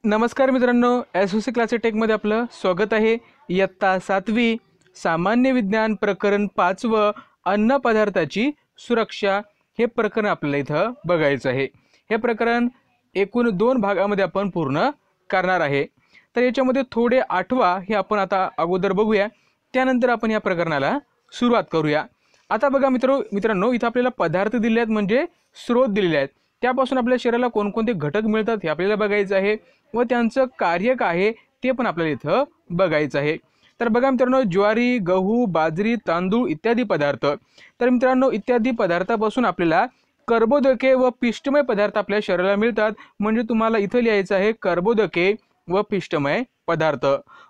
नमस्कार मित्रांनो, SOC classes टेकमध्ये आपलं स्वागत आहे। इयत्ता 7वी सामान्य विज्ञान प्रकरण 5व अन्न पदार्थाची सुरक्षा हे प्रकरण आपल्याला इथं बघायचं आहे। हे प्रकरण एकूण 2 भागामध्ये आपण पूर्ण करणार आहे। तर याच्यामध्ये थोडे आठवा हे आपण आता अगोदर बघूया, त्यानंतर आपण या प्रकरणाला सुरुवात करूया। आता बघा मित्रांनो, इथं आपल्याला पदार्थ दिले आहेत म्हणजे स्रोत दिलेले आहेत, त्यापासून आपल्या शरीराला कोणकोणते घटक मिळतात हे आपल्याला बघायचं आहे व त्यांचं कार्य काय आहे ते पण आपल्याला इथं बघायचं आहे। तर बघा मित्रांनो, ज्वारी, गहू, बाजरी, तांदूळ इत्यादी पदार्थ। तर मित्रांनो, इत्यादी पदार्थापासून आपल्याला कर्बोदके व पिष्टमय पदार्थ आपल्या शरीराला मिळतात। म्हणजे तुम्हाला इथं लिहायचं आहे कर्बोदके व पिष्टमय पदार्थ।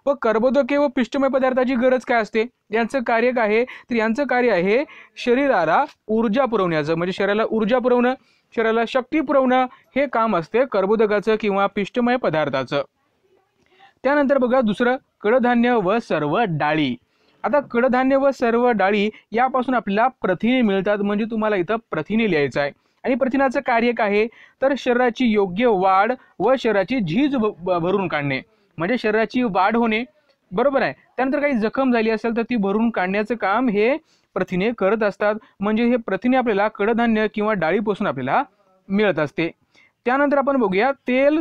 व कर्बोदके व पिष्टमय पदार्थाची गरज काय असते, यांचं कार्य काय आहे, तर यांचं कार्य आहे शरीराला ऊर्जा पुरवण्याचं, म्हणजे शरीराला ऊर्जा पुरवणं, शरीराला शक्ती पुरवणं हे काम असते कर्बोदकाचं किंवा पिष्टमय पदार्थाचं। त्यानंतर बघा दुसरं, कडधान्य व सर्व डाळी। आता कडधान्य व सर्व डाळी यापासून आपल्याला प्रथिने मिळतात, म्हणजे तुम्हाला इथं प्रथिने लिहायचं आहे। आणि प्रथिनाचं कार्य काय आहे, तर शरीराची योग्य वाढ व शरीराची झीज भरून काढणे, म्हणजे शरीराची वाढ होणे, बरोबर आहे। त्यानंतर काही जखम झाली असेल तर ती भरून काढण्याचं काम हे प्रथिने करत असतात। म्हणजे हे प्रथिने आपल्याला कडधान्य किंवा डाळीपासून आपल्याला मिळत असते। त्यानंतर आपण बघूया तेल,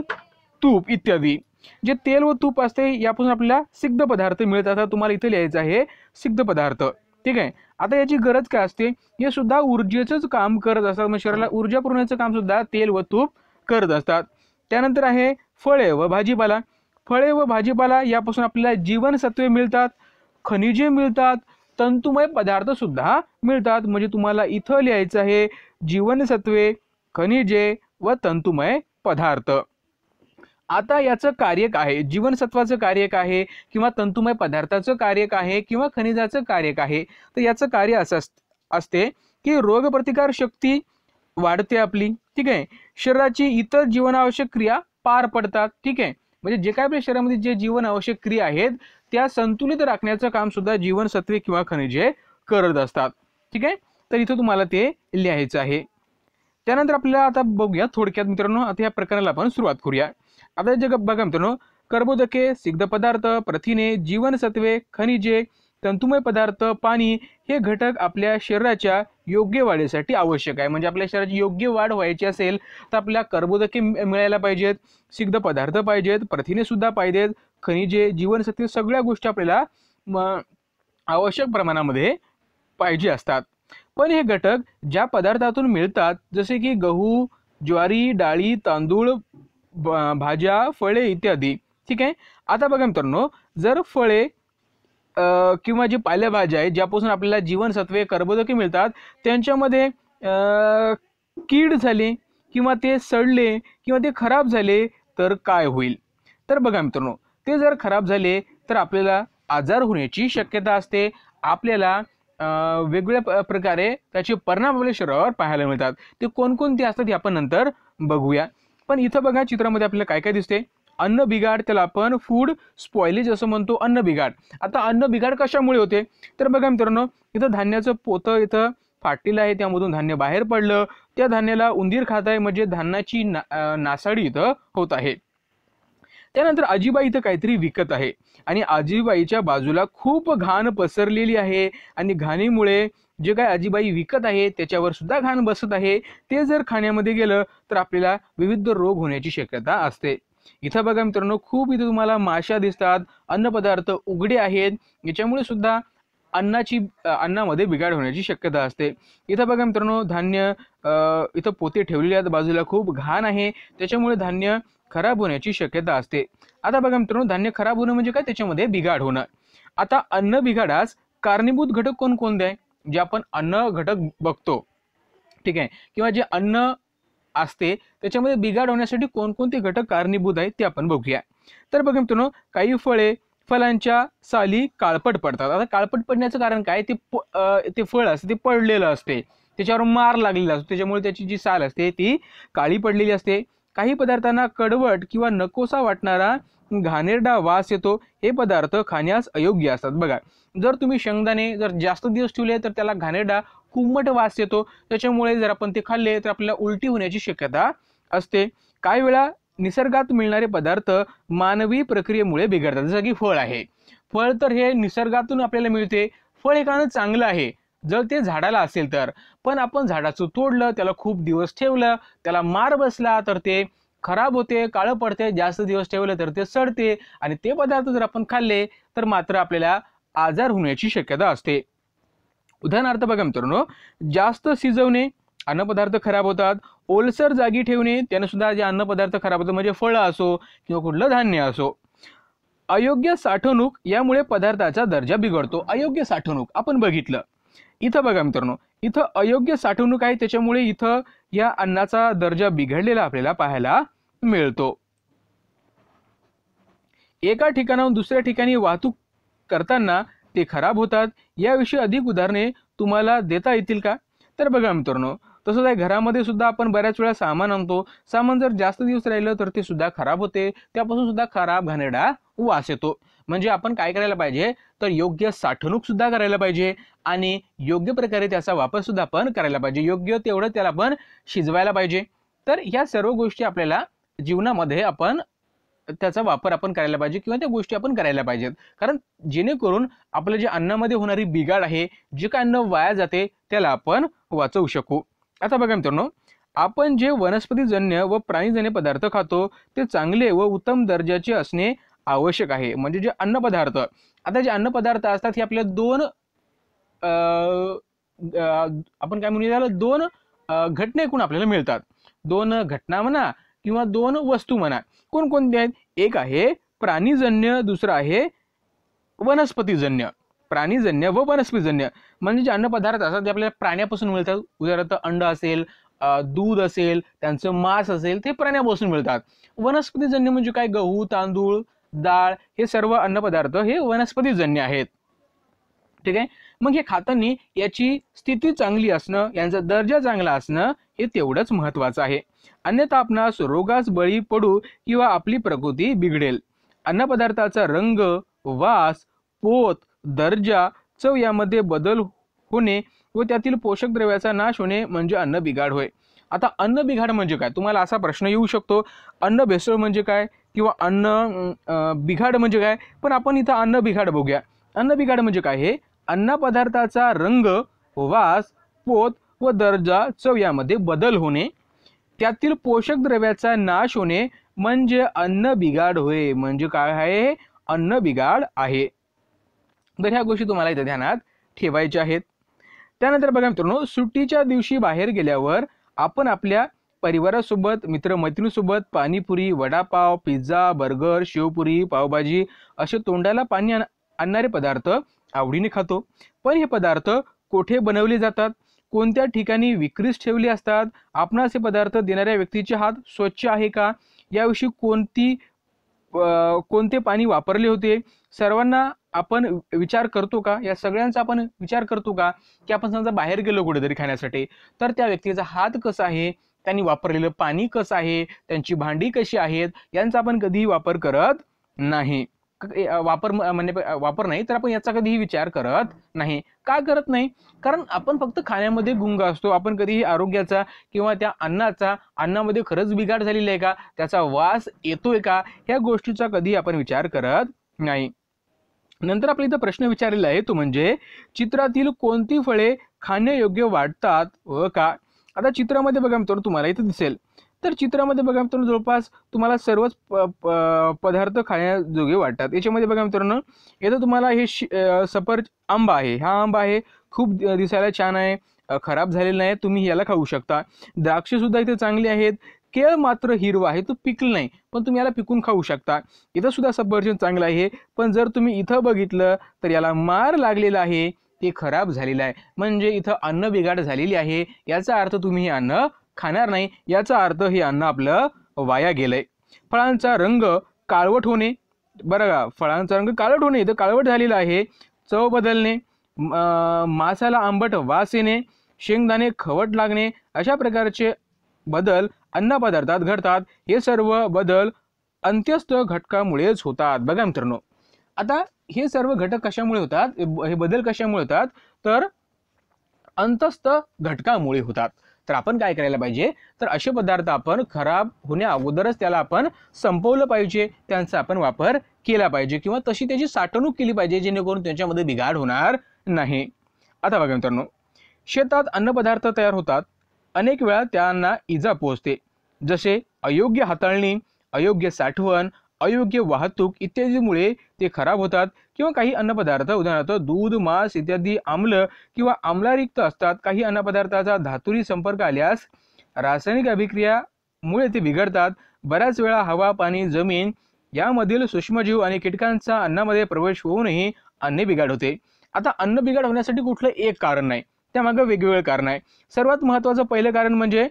तूप इत्यादी। जे तेल व तूप असते यापासून आपल्याला सिद्ध पदार्थ मिळतात। आता तुम्हाला इथे लिहायचं आहे सिद्ध पदार्थ, ठीक आहे। आता याची गरज काय असते, हे सुद्धा ऊर्जेचंच काम करत असतात, म्हणजे शरीराला ऊर्जा पुरवण्याचं काम सुद्धा तेल व तूप करत असतात। त्यानंतर आहे फळे व भाजीपाला। फळे व भाजीपाला यापासून आपल्याला जीवनसत्वे मिळतात, खनिजे मिळतात, तंतुमय पदार्थ सुद्धा मिळतात। म्हणजे तुम्हाला इथं लिहायचं आहे जीवनसत्वे, खनिजे व तंतुमय पदार्थ। आता याचं कार्य काय आहे, जीवनसत्वाचं कार्य काय आहे किंवा तंतुमय पदार्थाचं कार्य काय आहे किंवा खनिजाचं कार्य काय आहे, तर याचं कार्य असं असते की रोगप्रतिकार शक्ती वाढते आपली, ठीक आहे। शरीराची इतर जीवनावश्यक क्रिया पार पडतात, ठीक आहे। म्हणजे जे काय आपल्या शरीरामध्ये जे जीवनावश्यक क्रिया आहेत त्या संतुलित राखण्याचं काम सुद्धा जीवनसत्वे किंवा खनिजे करत असतात, ठीक आहे। तर इथं तुम्हाला ते लिहायचं आहे। त्यानंतर आपल्याला आता बघूया थोडक्यात मित्रांनो, आता या प्रकरणाला आपण सुरुवात करूया। आता जे बघा मित्रांनो, कर्बोदके, सिद्ध पदार्थ, प्रथिने, जीवनसत्वे, खनिजे, तंतुमय पदार्थ, पाणी हे घटक आपल्या शरीराच्या योग्य वाढीसाठी आवश्यक आहे। म्हणजे आपल्या शरीराची योग्य वाढ व्हायची असेल तर आपल्याला कर्बोदके मिळायला पाहिजेत, सिद्ध पदार्थ पाहिजेत, प्रथिने सुद्धा पाहिजेत, खनिजे, जीवनसत्वे सगळ्या गोष्टी आपल्याला आवश्यक प्रमाणामध्ये पाहिजे असतात। पण हे घटक ज्या पदार्थातून मिळतात जसे की गहू, ज्वारी, डाळी, तांदूळ, भाज्या, फळे इत्यादी, ठीक आहे। आता बघा मित्रांनो, जर फळे किंवा जे पालेभाज्या आहेत ज्यापासून आपल्याला जीवनसत्वे, कर्बोदके मिळतात त्यांच्यामध्ये कीड झाली किंवा ते सडले किंवा ते खराब झाले तर काय होईल, तर बघा मित्रांनो, ते जर खराब झाले तर आपल्याला आजार होण्याची शक्यता असते। आपल्याला वेगवेगळ्या प्रकारे त्याचे परिणाम आपल्या शरीरावर पाहायला मिळतात। ते कोणकोणते असतात हे आपण नंतर बघूया। पण इथं बघा चित्रामध्ये आपल्याला काय काय दिसते, अन्न बिघाड, त्याला आपण फूड स्पॉइलेज असं म्हणतो, अन्न बिघाड। आता अन्न बिघाड कशामुळे होते, तर बघा मित्रांनो, इथं धान्याचं पोतं इथं फाटलेलं आहे, त्यामधून धान्य बाहेर पडलं, त्या धान्याला उंदीर खात आहे, म्हणजे धान्याची नासाडी इथं होत आहे। त्यानंतर आजीबाई इथं काहीतरी विकत आहे आणि आजीबाईच्या बाजूला खूप घाण पसरलेली आहे आणि घाणीमुळे जे काय आजीबाई विकत आहे त्याच्यावर सुद्धा घाण बसत आहे। ते जर खाण्यामध्ये गेलं तर आपल्याला विविध रोग होण्याची शक्यता असते। इथं बघा मित्रांनो, खूप इथं तुम्हाला माशा दिसतात, अन्नपदार्थ उघडे आहेत, याच्यामुळे सुद्धा अन्नामध्ये बिघाड होण्याची शक्यता असते। इथं बघा मित्रांनो, धान्य इथं पोते ठेवलेले आहेत, बाजूला खूप घाण आहे, त्याच्यामुळे धान्य खराब होण्याची शक्यता असते। आता बघा मित्रांनो, धान्य खराब होणं म्हणजे काय, त्याच्यामध्ये बिघाड होणं। आता अन्न बिघाडास कारणीभूत घटक कोणकोणते आहे, जे आपण अन्न घटक बघतो, ठीक आहे, किंवा जे अन्न असते त्याच्यामध्ये बिघाड होण्यासाठी कोणकोणते घटक कारणीभूत आहेत ते आपण बघूया। तर बघा मित्रांनो, काही फळांच्या साली काळपट पडतात। आता काळपट पडण्याचं कारण काय, ते फळ असते ते पडलेलं असते, त्याच्यावर मार लागलेला असतो, त्याच्यामुळे त्याची जी साल असते ती काळी पडलेली असते। काही पदार्थांना कडवट किंवा नकोसा वाटणारा घाणेरडा वास येतो, हे पदार्थ खाण्यास अयोग्य असतात। बघा, जर तुम्ही शेंगदाणे जर जास्त दिवस ठेवले तर त्याला घाणेरडा कुमट वास येतो, त्याच्यामुळे जर आपण ते खाल्ले तर आपल्याला उलटी होण्याची शक्यता असते। काही वेळा निसर्गात मिळणारे पदार्थ मानवी प्रक्रियेमुळे बिघडतात. जसं की फळ आहे, फळ तर हे निसर्गातून आपल्याला मिळते. फळ हे खाणं चांगलं आहे जर ते झाडाला असेल तर, पण आपण झाडाचं तोडलं, त्याला खूप दिवस ठेवलं, त्याला मार बसला तर ते खराब होते, काळं पडते, जास्त दिवस ठेवलं तर ते सडते आणि ते पदार्थ जर आपण खाल्ले तर मात्र आपल्याला आजार होण्याची शक्यता असते. उदाहरणार्थ बघा मित्रांनो, जास्त शिजवणे अन्नपदार्थ खराब होतात. ओलसर जागी ठेवणे त्याने सुद्धा जे अन्नपदार्थ खराब होतात, म्हणजे फळं असो किंवा कुठलं धान्य असो. अयोग्य साठवणूक यामुळे पदार्थाचा दर्जा बिघडतो. अयोग्य साठवणूक आपण बघितलं इथं, बघा मित्रांनो, इथं अयोग्य साठवणूक आहे, त्याच्यामुळे इथं या अन्नाचा दर्जा बिघडलेला आपल्याला पाहायला मिळतो. एका ठिकाणाहून दुसऱ्या ठिकाणी वाहतूक करताना ते खराब होतात. याविषयी अधिक उदाहरणे तुम्हाला देता येतील का? तर बघा मित्रांनो, तसंच आहे, घरामध्ये सुद्धा आपण बऱ्याच वेळा सामान आणतो. सामान जर जास्त दिवस राहिलं तर ते सुद्धा खराब होते, त्यापासून सुद्धा खराब घाणेरडा वास येतो. म्हणजे आपण काय करायला पाहिजे, तर योग्य साठवणूक सुद्धा करायला पाहिजे आणि योग्य प्रकारे त्याचा वापर सुद्धा आपण करायला पाहिजे. योग्य तेवढं त्याला आपण शिजवायला पाहिजे. तर ह्या सर्व गोष्टी आपल्याला जीवनामध्ये आपण त्याचा वापर आपण करायला पाहिजे किंवा त्या गोष्टी आपण करायला पाहिजेत. कारण जेणेकरून आपलं जे अन्नामध्ये होणारी बिघाड आहे, जे काय अन्न वाया जाते, त्याला आपण वाचवू शकू. आता बघा मित्रांनो, आपण जे वनस्पतीजन्य व प्राणीजन्य पदार्थ खातो ते चांगले व उत्तम दर्जाचे असणे आवश्यक आहे. म्हणजे जे अन्नपदार्थ, आता जे अन्नपदार्थ असतात हे आपल्या दोन आपण काय म्हणूया त्याला, दोन घटनेकडून आपल्याला मिळतात. दोन घटना म्हणा किंवा दोन वस्तू म्हणा. कोणकोणते आहेत? एक आहे प्राणीजन्य, दुसरं आहे वनस्पतीजन्य. प्राणीजन्य व वनस्पतीजन्य म्हणजे जे अन्नपदार्थ असतात ते आपल्याला प्राण्यापासून मिळतात. उदाहरणार्थ अंड असेल, दूध असेल, त्यांचं मांस असेल, ते प्राण्यापासून मिळतात. वनस्पतीजन्य म्हणजे काय? गहू, तांदूळ, डाळ, हे सर्व अन्नपदार्थ हे वनस्पतीजन्य आहेत. ठीक आहे. मग हे खाताना याची स्थिती चांगली असणं, यांचा दर्जा चांगला असणं हे तेवढंच महत्त्वाचं आहे. अन्यथा आपणास रोगास बळी पडू किंवा आपली प्रकृती बिघडेल. अन्नपदार्थाचा रंग, वास, पोत, दर्जा, चव यामध्ये बदल होणे व त्यातील पोषक द्रव्याचा नाश होणे म्हणजे अन्न बिघाड होय. आता अन्न बिघाड म्हणजे काय? तुम्हाला असा प्रश्न येऊ शकतो, अन्न भेसळ म्हणजे काय किंवा अन्न बिघाड म्हणजे काय? पण आपण इथं अन्न बिघाड बघूया. अन्न बिघाड म्हणजे काय? हे अन्नपदार्थाचा रंग, वास, पोत व दर्जा, चव यामध्ये बदल होणे, त्यातील पोषक द्रव्याचा नाश होणे म्हणजे अन्न बिघाड होय. म्हणजे काय आहे? अन्न बिघाड आहे. तर ह्या गोष्टी तुम्हाला इथे ध्यानात ठेवायच्या आहेत. त्यानंतर बघा मित्रांनो, सुट्टीच्या दिवशी बाहेर गेल्यावर आपण आपल्या परिवारासोबत, मित्रमैत्रिणीसोबत पाणीपुरी, वडापाव, पिझ्झा, बर्गर, शेवपुरी, पावभाजी असे तोंडाला पाणी आणणारे पदार्थ आवडीने खातो. पण हे पदार्थ कोठे बनवले जातात, कोणत्या ठिकाणी विक्रीस ठेवले असतात, आपणास हे पदार्थ देणाऱ्या व्यक्तीचे हात स्वच्छ आहे का, याविषयी कोणते पाणी वापरले होते, सर्वांना आपण विचार करतो का? या सगळ्यांचा आपण विचार करतो का? की आपण समजा बाहेर गेलो कुठेतरी खाण्यासाठी, तर त्या व्यक्तीचा हात कसा आहे, त्यांनी वापरलेलं पाणी कसं आहे, त्यांची भांडी कशी आहेत, यांचा आपण कधीही वापर करत नाही. वापर नाही तर आपण याचा कधीही विचार करत नाही. का करत नाही? कारण आपण फक्त खाण्यामध्ये गुंग असतो. आपण कधीही आरोग्याचा किंवा त्या अन्नामध्ये खरंच बिघाड झालेला आहे का, त्याचा वास येतोय का, ह्या गोष्टीचा कधी आपण विचार करत नाही. नंतर आपल्या इथं प्रश्न विचारलेला आहे, तो म्हणजे चित्रातील कोणती फळे खाण्यायोग्य वाटतात व का? आता चित्रामध्ये बघा मित्रांनो, तुम्हाला इथं दिसेल, तर चित्रामध्ये बघा मित्रांनो जवळपास तुम्हाला सर्वच पदार्थ खाण्याजोगे वाटतात. याच्यामध्ये बघा मित्रांनो, इथं तुम्हाला हे आंबा आहे. हा आंबा आहे, खूप दिसायला छान आहे, खराब झालेला नाही, तुम्ही याला खाऊ शकता. द्राक्ष सुद्धा इथे चांगली आहेत. केळ मात्र हिरवा आहे, तो पिकलं नाही, पण तुम्ही याला पिकून खाऊ शकता. इथं सुद्धा सफरचंद चांगलं आहे, पण जर तुम्ही इथं बघितलं तर याला मार लागलेला आहे, ते खराब झालेलं आहे. म्हणजे इथं अन्न बिघाड झालेली आहे. याचा अर्थ तुम्ही हे अन्न खाणार नाही, याचा अर्थ हे अन्न आपलं वाया गेलंय. फळांचा रंग काळवट होणे, बरं का, फळांचा रंग काळवट होणे, इथं काळवट झालेला आहे. चव बदलणे, मांसाला आंबट वास येणे, शेंगदाणे खवट लागणे, अशा प्रकारचे बदल अन्नपदार्थात घडतात. हे सर्व बदल अंत्यस्थ घटकामुळेच होतात. बघा मित्रांनो, आता हे सर्व घटक कशामुळे होतात, हे बदल कशामुळे होतात, तर अंतस्थ घटकामुळे होतात. तर आपण काय करायला पाहिजे, तर असे पदार्थ आपण खराब होण्या अगोदरच त्याला आपण संपवलं पाहिजे, त्यांचा आपण वापर केला पाहिजे किंवा तशी त्याची साठवणूक केली पाहिजे, जेणेकरून त्यांच्यामध्ये बिघाड होणार नाही. आता बघा मित्रांनो, शेतात अन्नपदार्थ तयार होतात, अनेक वेळा त्यांना इजा पोहोचते, जसे अयोग्य हाताळणी, अयोग्य साठवण, अयोग्य वाहतूक इत्यादीमुळे ते खराब होतात. किंवा काही अन्नपदार्थ उदाहरणार्थ दूध, मांस इत्यादी आम्ल किंवा आम्लयुक्त असतात. काही अन्नपदार्थाचा धातुरी संपर्क आल्यास रासायनिक अभिक्रियामुळे ते बिघडतात. बऱ्याच वेळा हवा, पाणी, जमीन यामधील सूक्ष्मजीव आणि कीटकांचा अन्नामध्ये प्रवेश होऊनही अन्न बिघाड होते. आता अन्न बिघाड होण्यासाठी कुठलं एक कारण नाही, त्यामागे वेगवेगळे कारण आहे. सर्वात महत्त्वाचं पहिलं कारण म्हणजे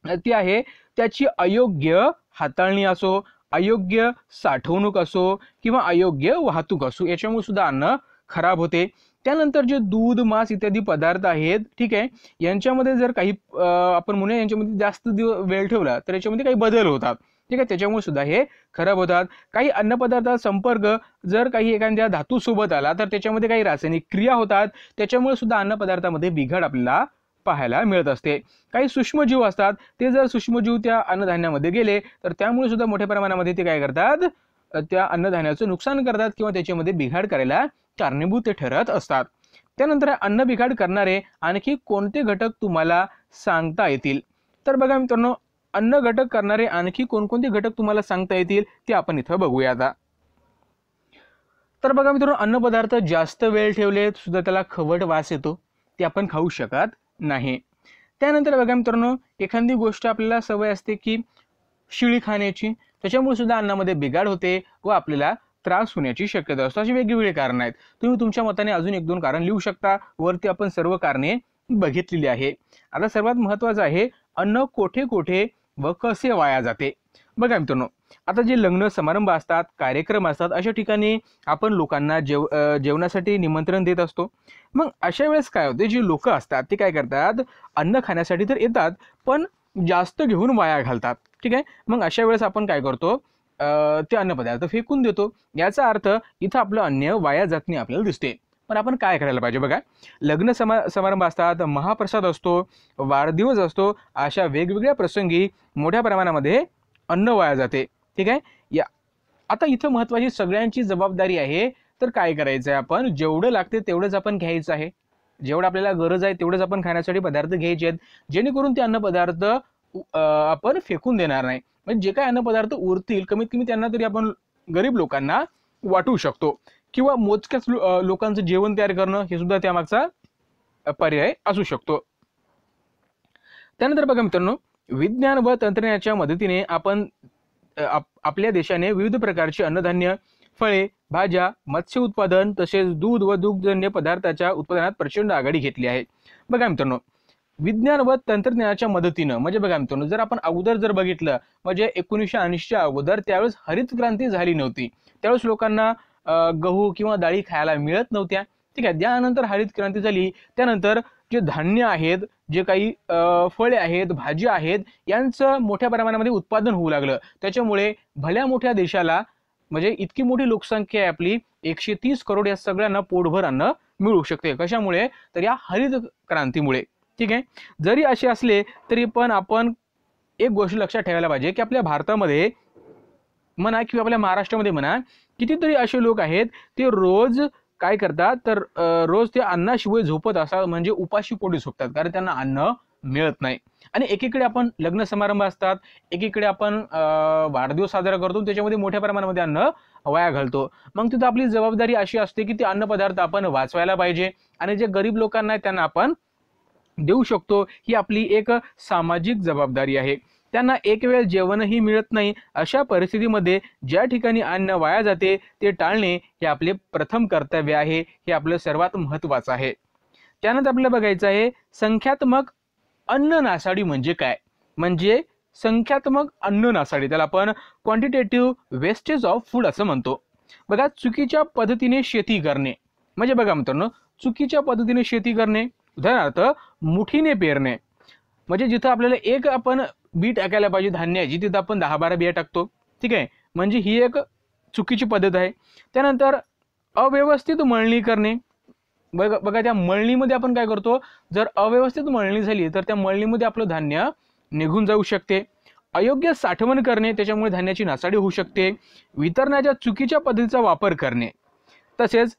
ती आहे त्याची अयोग्य हाताळणी असो, अयोग्य साठवणूक असो किंवा अयोग्य वाहतूक असो, याच्यामुळे सुद्धा अन्न खराब होते. त्यानंतर जे दूध, मांस इत्यादी पदार्थ आहेत, ठीक आहे, यांच्यामध्ये जर काही आपण म्हणूया यांच्यामध्ये जास्त वेळ ठेवला तर याच्यामध्ये काही बदल होतात, ठीक आहे, त्याच्यामुळे सुद्धा हे खराब होतात. काही अन्नपदार्थाचा संपर्क जर काही एखाद्या धातू सोबत आला तर त्याच्यामध्ये काही रासायनिक क्रिया होतात, त्याच्यामुळे सुद्धा अन्नपदार्थामध्ये बिघाड आपल्याला पाहायला मिळत असते. काही सूक्ष्मजीव असतात, ते जर सूक्ष्मजीव त्या अन्नधान्यामध्ये गेले तर त्यामुळे सुद्धा मोठ्या प्रमाणामध्ये ते काय करतात, त्या अन्नधान्याचं नुकसान करतात किंवा त्याच्यामध्ये बिघाड करायला कारणीभूत ते ठरत असतात. त्यानंतर अन्न बिघाड करणारे आणखी कोणते घटक तुम्हाला सांगता येतील? तर बघा मित्रांनो, अन्न घटक करणारे आणखी कोणकोणते घटक तुम्हाला सांगता येतील ते आपण इथं बघूया. आता तर बघा मित्रांनो, अन्नपदार्थ जास्त वेळ ठेवले सुद्धा त्याला खवट वास येतो, ते आपण खाऊ शकत नाही. त्यानंतर बघा मित्रांनो, एखादी गोष्ट आपल्याला सवय असते की शिळी खाण्याची, त्याच्यामुळे सुद्धा अन्नामध्ये बिघाड होते व आपल्याला त्रास होण्याची शक्यता असते. अशी वेगवेगळी कारण आहेत. तुम्ही तुमच्या मताने अजून एक दोन कारण लिहू शकता. वरती आपण सर्व कारणे बघितलेली आहे. आता सर्वात महत्त्वाचं आहे, अन्न कोठे कोठे व कसे वाया जाते. बघा मित्रांनो, आता जे लग्न समारंभ असतात, कार्यक्रम असतात, अशा ठिकाणी आपण लोकांना जेवणासाठी निमंत्रण देत असतो. मग अशा वेळेस काय होते, जे लोक असतात ते काय करतात, अन्न खाण्यासाठी तर येतात पण जास्त घेऊन वाया घालतात, ठीक आहे. मग अशा वेळेस आपण काय करतो, ते अन्नपदार्थ फेकून देतो. याचा अर्थ इथं आपलं अन्न वाया जात नाही आपल्याला दिसते. पण आपण काय करायला पाहिजे बघा, लग्न समारंभ असतात, महाप्रसाद असतो, वाढदिवस असतो, अशा वेगवेगळ्या प्रसंगी मोठ्या प्रमाणामध्ये अन्न वाया जाते, ठीक आहे. आता इथं महत्त्वाची सगळ्यांची जबाबदारी आहे. तर काय करायचं आहे, आपण जेवढं लागते तेवढंच आपण घ्यायचं आहे, जेवढं आपल्याला गरज आहे तेवढंच आपण खाण्यासाठी पदार्थ घ्यायचे आहेत, जेणेकरून ते अन्नपदार्थ आपण फेकून देणार नाही. म्हणजे जे काही अन्नपदार्थ उरतील कमीत कमी त्यांना तरी आपण गरीब लोकांना वाटू शकतो किंवा मोजक्याच लोकांचं जेवण तयार करणं हे सुद्धा त्यामागचा पर्याय असू शकतो. त्यानंतर बघा मित्रांनो, विज्ञान व तंत्रज्ञानाच्या मदतीने आपण आपल्या देशाने विविध प्रकारचे अन्नधान्य, फळे, भाज्या, मत्स्य उत्पादन तसेच दूध व दुग्धजन्य पदार्थाच्या उत्पादनात प्रचंड आघाडी घेतली आहे. बघा मित्रांनो, विज्ञान व तंत्रज्ञानाच्या मदतीनं म्हणजे बघा मित्रांनो, जर आपण अगोदर जर बघितलं म्हणजे 1980च्या अगोदर त्यावेळेस हरित क्रांती झाली नव्हती, त्यावेळेस लोकांना गहू किंवा डाळी खायला मिळत नव्हत्या, ठीक आहे. त्यानंतर हरित क्रांती झाली, त्यानंतर जे धान्य आहेत, जे काही फळे आहेत, भाज्या आहेत, यांचं मोठ्या प्रमाणामध्ये उत्पादन होऊ लागलं. त्याच्यामुळे भल्या मोठ्या देशाला म्हणजे इतकी मोठी लोकसंख्या आहे आपली 130 करोड, या सगळ्यांना पोटभर अन्न मिळू शकते. कशामुळे, तर या हरित क्रांतीमुळे, ठीक आहे. जरी असे असले तरी पण आपण एक गोष्ट लक्षात ठेवायला पाहिजे की आपल्या भारतामध्ये म्हणा किंवा आपल्या महाराष्ट्रामध्ये म्हणा, कितीतरी असे लोक आहेत ते रोज काय करतात, तर रोज ते अन्नाशिवाय झोपत असतात, म्हणजे उपाशी पोटी झोपतात, कारण त्यांना अन्न मिळत नाही. आणि एकीकडे आपण लग्न समारंभ असतात, एकीकडे आपण वाढदिवस साजरा करतो, त्याच्यामध्ये मोठ्या प्रमाणामध्ये अन्न वाया घालतो. मग तिथं आपली जबाबदारी अशी असते की ते अन्नपदार्थ आपण वाचवायला पाहिजे आणि जे गरीब लोकांना आहेत त्यांना आपण देऊ शकतो. ही आपली एक सामाजिक जबाबदारी आहे. त्यांना एक वेळ जेवणही मिळत नाही, अशा परिस्थितीमध्ये ज्या ठिकाणी अन्न वाया जाते ते टाळणे हे आपले प्रथम कर्तव्य आहे, हे आपलं सर्वात महत्त्वाचं आहे. त्यानंतर आपल्याला बघायचं आहे संख्यात्मक अन्न नासाडी म्हणजे काय. म्हणजे संख्यात्मक अन्न नासाडी, त्याला आपण क्वांटिटेटिव्ह वेस्टेज ऑफ फूड असं म्हणतो. बघा, चुकीच्या पद्धतीने शेती करणे म्हणजे बघा मित्रांनो, चुकीच्या पद्धतीने शेती करणे, उदाहरणार्थ मुठीने पेरणे, म्हणजे जिथं आपल्याला एक आपण बी टाकायला पाहिजे धान्याची, तिथं आपण 10-12 बिया टाकतो, ठीक आहे. म्हणजे ही एक चुकीची पद्धत आहे. त्यानंतर अव्यवस्थित मळणी करणे, बघा त्या मळणीमध्ये आपण काय करतो, जर अव्यवस्थित मळणी झाली तर त्या मळणीमध्ये आपलं धान्य निघून जाऊ शकते. अयोग्य साठवण करणे, त्याच्यामुळे धान्याची नासाडी होऊ शकते. वितरणाच्या चुकीच्या पद्धतीचा वापर करणे, तसेच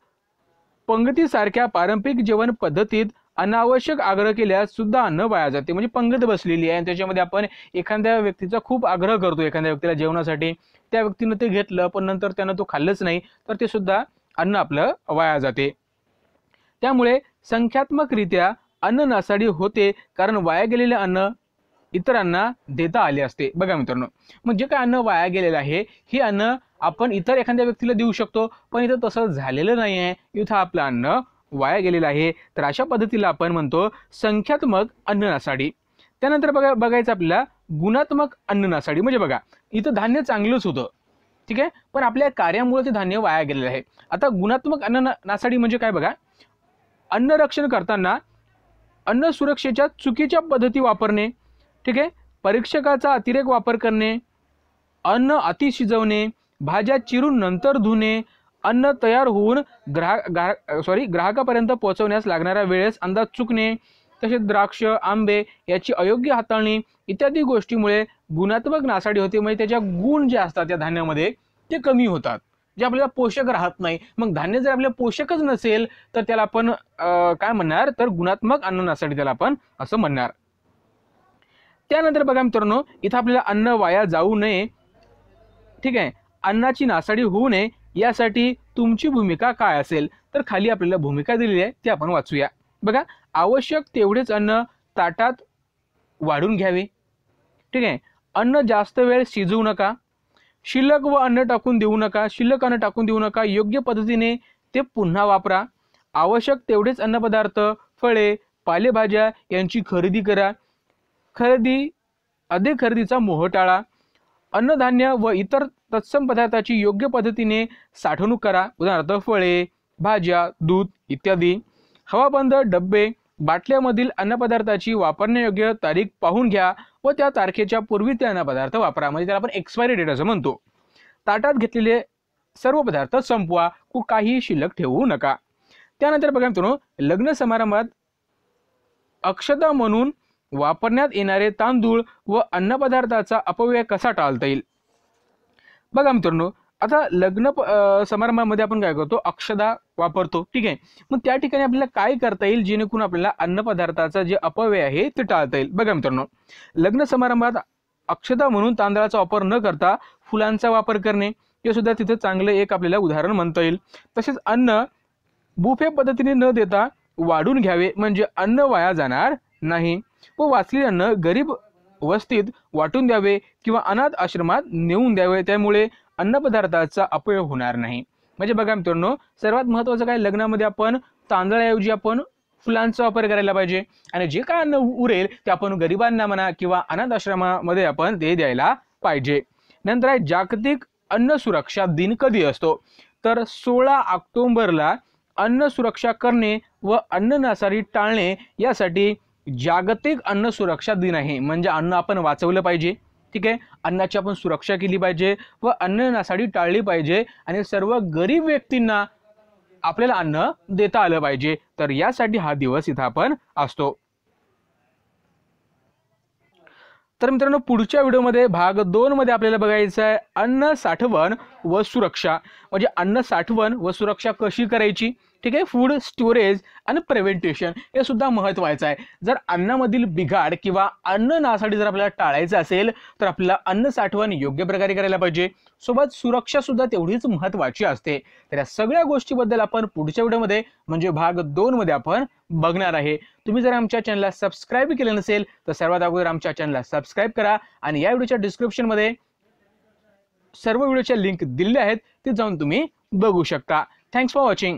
पंगतीसारख्या पारंपरिक जेवण पद्धतीत अनावश्यक आग्रह केल्यास सुद्धा अन्न वाया जाते. म्हणजे पंगत बसलेली आहे आणि त्याच्यामध्ये आपण एखाद्या व्यक्तीचा खूप आग्रह करतो एखाद्या व्यक्तीला जेवणासाठी, त्या व्यक्तीनं ते घेतलं पण नंतर त्यानं तो खाल्लंच नाही, तर ते सुद्धा अन्न आपलं वाया जाते. त्यामुळे संख्यात्मकरित्या अन्न नासाडी होते, कारण वाया गेलेले अन्न इतरांना देता आले असते. बघा मित्रांनो, मग जे काय अन्न वाया गेलेलं आहे हे अन्न आपण इतर एखाद्या व्यक्तीला देऊ शकतो, पण इथं तसं झालेलं नाही आहे, इथं आपलं अन्न वाया गेलेलं आहे. तर अशा पद्धतीला आपण म्हणतो संख्यात्मक अन्न नासाडी. त्यानंतर बघायचं आपल्याला गुणात्मक अन्न नासाडी. म्हणजे बघा इथं धान्य चांगलंच होतं, ठीक आहे, पण आपल्या कार्यामुळे ते धान्य वाया गेलेलं आहे. आता गुणात्मक अन्न नासाडी म्हणजे काय बघा, अन्न रक्षण करताना अन्न सुरक्षेच्या चुकीच्या पद्धती वापरणे, ठीक आहे, परीक्षकाचा अतिरेक वापर करणे, अन्न अति शिजवणे, भाज्या चिरून नंतर धुणे, अन्न तयार होऊन ग्राहकापर्यंत पोहोचवण्यास लागणाऱ्या वेळेस अंदाज चुकणे, तसेच द्राक्ष आंबे याची अयोग्य हाताळणी इत्यादी गोष्टीमुळे गुणात्मक नासाडी होते. म्हणजे त्याच्या गुण जे असतात त्या धान्यामध्ये ते कमी होतात, जे आपल्याला पोषक राहत नाही. मग धान्य जर आपल्याला पोषकच नसेल तर त्याला आपण काय म्हणणार, तर गुणात्मक अन्न नासाडी त्याला आपण असं म्हणणार. त्यानंतर बघा मित्रांनो, इथं आपल्याला अन्न वाया जाऊ नये, ठीक आहे, अन्नाची नासाडी होऊ नये यासाठी तुमची भूमिका काय असेल, तर खाली आपल्याला भूमिका दिलेली आहे ती आपण वाचूया. बघा, आवश्यक तेवढेच अन्न ताटात वाढून घ्यावे, ठीक आहे, अन्न जास्त वेळ शिजवू नका, शिल्लक व अन्न टाकून देऊ नका, शिल्लक अन्न टाकून देऊ नका, योग्य पद्धतीने ते पुन्हा वापरा, आवश्यक तेवढेच अन्नपदार्थ, फळे, पालेभाज्या यांची खरेदी करा, अधिक खरेदीचा मोह टाळा, अन्नधान्य व इतर तत्सम पदार्थाची योग्य पद्धतीने साठवणूक करा, उदाहरणार्थ फळे, भाज्या, दूध इत्यादी. हवाबंद डब्बे, बाटल्यामधील अन्नपदार्थाची वापरण्यायोग्य तारीख पाहून घ्या व त्या तारखेच्या पूर्वी ते अन्नपदार्थ वापरा. म्हणजे त्याला आपण एक्सपायरी डेट असं म्हणतो. ताटात घेतलेले सर्व पदार्थ संपवा, काही शिल्लक ठेवू नका. त्यानंतर बघा मित्रांनो, लग्न समारंभात अक्षता म्हणून वापरण्यात येणारे तांदूळ व अन्नपदार्थाचा अपव्यय कसा टाळता येईल. बघा मित्रांनो, आता लग्न समारंभामध्ये आपण काय करतो, अक्षता वापरतो, ठीक आहे, मग त्या ठिकाणी आपल्याला काय करता येईल जेणेकरून आपल्याला अन्नपदार्थाचा जे अपव्यय आहे ते टाळता येईल. बघा मित्रांनो, लग्न समारंभात अक्षता म्हणून तांदळाचा वापर न करता फुलांचा वापर करणे, हे सुद्धा तिथे चांगलं एक आपल्याला उदाहरण म्हणता येईल. तसेच अन्न बुफे पद्धतीने न देता वाढून घ्यावे, म्हणजे अन्न वाया जाणार नाही व वाचलेले अन्न गरीब वस्तीत वाटून द्यावे किंवा अनाथ आश्रमात नेऊन द्यावे, त्यामुळे अन्नपदार्थाचा अपव्यय होणार नाही. म्हणजे बघा मित्रांनो, सर्वात महत्त्वाचं काय, लग्नामध्ये आपण तांदळाऐवजी आपण फुलांचा वापर करायला पाहिजे आणि जे काय अन्न उरेल ते आपण गरिबांना म्हणा किंवा अनाथ आश्रमामध्ये आपण ते द्यायला पाहिजे. नंतर आहे जागतिक अन्न सुरक्षा दिन कधी असतो, तर 16 ऑक्टोबरला अन्न सुरक्षा करणे व अन्न नासाडी टाळणे यासाठी जागतिक अन्न सुरक्षा दिन आहे. म्हणजे अन्न आपण वाचवलं पाहिजे, ठीक आहे, अन्नाची आपण सुरक्षा केली पाहिजे व अन्न नासाडी टाळली पाहिजे आणि सर्व गरीब व्यक्तींना आपल्याला अन्न देता आलं पाहिजे. तर यासाठी हा दिवस इथं आपण असतो. तर मित्रांनो, पुढच्या व्हिडिओमध्ये भाग 2 मध्ये आपल्याला बघायचं आहे अन्न साठवण व सुरक्षा. म्हणजे अन्न साठवण व सुरक्षा कशी करायची, ठीक आहे, फूड स्टोरेज आणि प्रिव्हेंटेशन हे सुद्धा महत्त्वाचं आहे. जर अन्नामधील बिघाड किंवा अन्न नासाडी जर आपल्याला टाळायचं असेल तर आपल्याला अन्न साठवण योग्य प्रकारे करायला पाहिजे, सोबत सुरक्षा सुद्धा तेवढीच महत्त्वाची असते. तर या सगळ्या गोष्टीबद्दल आपण पुढच्या व्हिडिओमध्ये म्हणजे भाग 2 मध्ये आपण बघणार आहे. तुम्ही जर आमच्या चॅनलला सबस्क्राईब केलं नसेल तर सर्वात अगोदर आमच्या चॅनलला सबस्क्राईब करा आणि या व्हिडिओच्या डिस्क्रिप्शनमध्ये सर्व व्हिडिओच्या लिंक दिलेल्या आहेत, ते जाऊन तुम्ही बघू शकता. Thanks for watching.